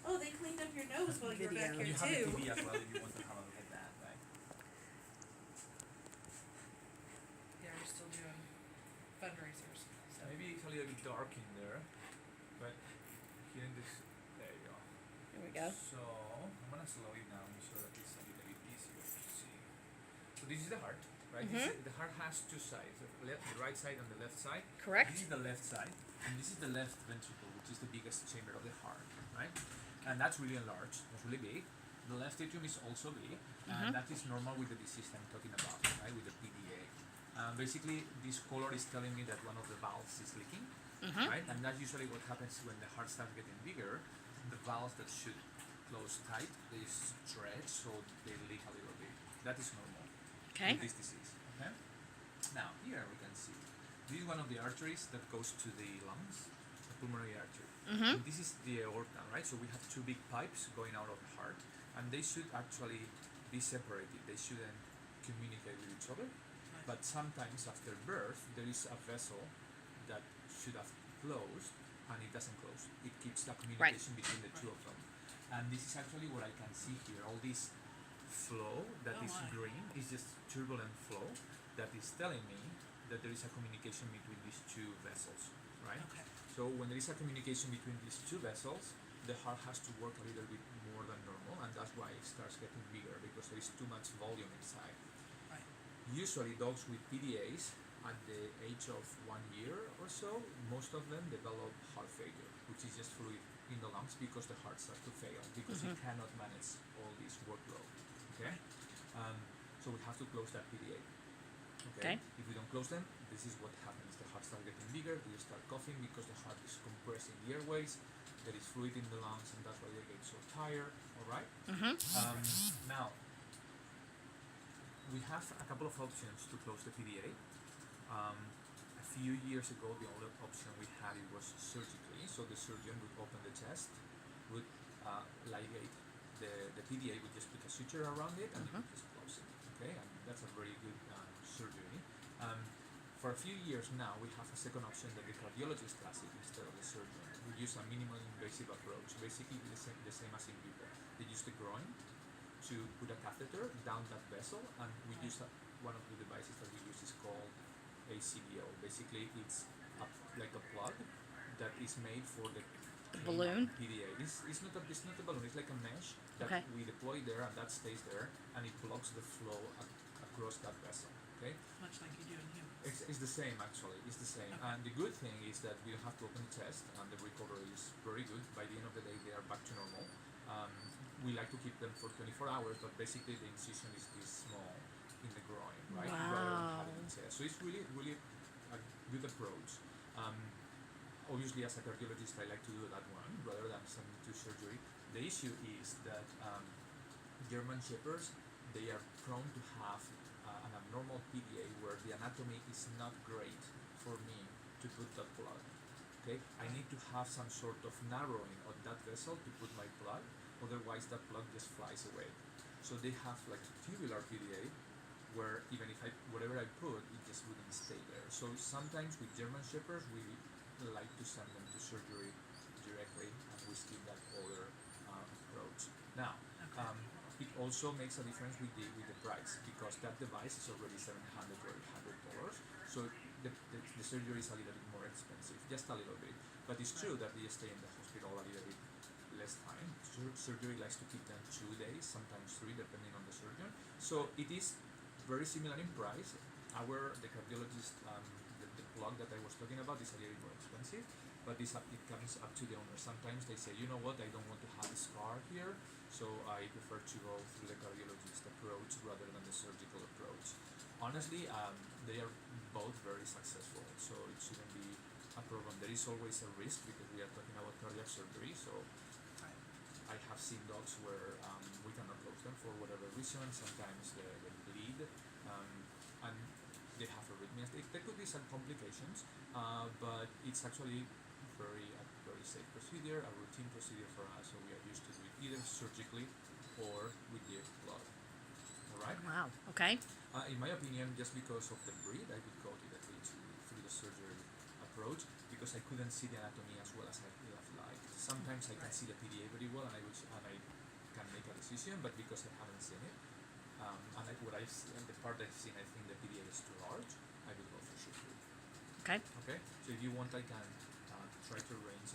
Oh, they cleaned up your nose while you were back here You too. have a TV as well if you want to have a look at that, right? Yeah, we're still doing fundraisers. So. Maybe it's a little bit dark in there, but here in this, there you go. There we go. So I'm gonna slow it down so that it's a little bit easier to see. So this is the heart, right? The heart has two sides, the right side and the left side. Correct. This is the left side, and this is the left ventricle, which is the biggest chamber of the heart, right? And that's really enlarged, that's really big. The left atrium is also big, and that is normal with the disease I'm talking about, right? With the PDA. Basically, this color is telling me that one of the valves is leaking, right? And that's usually what happens when the heart starts getting bigger. The valves that should close tight, they stretch, so they leak a little bit. That is normal with this disease. Okay. Now here we can see this is one of the arteries that goes to the lungs, the pulmonary artery. And this is the aorta, right? So we have two big pipes going out of the heart, and they should actually be separated. They shouldn't communicate with each other. But sometimes after birth, there is a vessel that should have closed, and it doesn't close. It keeps the communication between the two of them. And this is actually what I can see here. All this flow that is green is just turbulent flow that is telling me that there is a communication between these two vessels, right? Okay. So when there is a communication between these two vessels, the heart has to work a little bit more than normal, and that's why it starts getting bigger, because there is too much volume inside. Right. Usually dogs with PDAs at the age of 1 year or so, most of them develop heart failure, which is just fluid in the lungs because the heart starts to fail, because it cannot manage all this workload. Okay? So we have to close that PDA. Okay? If we don't close them, this is what happens. The heart starts getting bigger, they start coughing because the heart is compressing the airways, there is fluid in the lungs, and that's why they get so tired, alright? Now, we have a couple of options to close the PDA. A few years ago, the only option we had it was surgically, so the surgeon would open the chest, would ligate the PDA, would just put a suture around it, and you would just close it, okay? And that's a very good surgery. For a few years now, we have a second option that the cardiologist does it instead of the surgeon. We use a minimally invasive approach, basically the same as in vivo. They use the groin to put a catheter down that vessel, and we use one of the devices that we use is called a CDO. Basically, it's like a plug that is made for the balloon PDA. It's not a balloon. It's like a mesh that we deploy there, and that stays there, and it blocks the flow across that vessel. Okay. Much like you do in humans. It's the same actually. It's the same. Okay. And the good thing is that we don't have to open the chest, and the recovery is very good. By the end of the day, they are back to normal. We like to keep them for 24 hours, but basically the incision is this small in the groin, right? Rather than having the chest. So it's really a good approach. Obviously, as a cardiologist, I like to do that one rather than sending to surgery. The issue is that German Shepherds, they are prone to have an abnormal PDA where the anatomy is not great for me to put that plug. Okay, I need to have some sort of narrowing of that vessel to put my plug, otherwise that plug just flies away. So they have like tubular PDA where even if whatever I put, it just wouldn't stay there. So sometimes with German Shepherds, we like to send them to surgery directly, and we skip that other approach. Now, it also makes a difference with the price, because that device is already $700 or $800. So the surgery is a little bit more expensive, just a little bit. But it's true that they stay in the hospital a little bit less time. Surgery likes to keep them 2 days, sometimes 3, depending on the surgeon. So it is very similar in price. The cardiologist, the plug that I was talking about is a little more expensive, but it comes up to the owner. Sometimes they say, you know what, I don't want to have a scar here, so I prefer to go through the cardiologist approach rather than the surgical approach. Honestly, they are both very successful, so it shouldn't be a problem. There is always a risk because we are talking about cardiac surgery, so I have seen dogs where we cannot close them for whatever reason. Sometimes they bleed, and they have arrhythmias. There could be some complications, but it's actually a very safe procedure, a routine procedure for us, so we are used to do it either surgically or with the plug. Alright? Wow, okay. In my opinion, just because of the breed, I would go directly through the surgery approach, because I couldn't see the anatomy as well as I would have liked. Sometimes I can Right. see the PDA very well, and I can make a decision, but because I haven't seen it, and the part I've seen, I think the PDA is too large. I will go for surgery. Okay. Okay. So if you want, I can try to arrange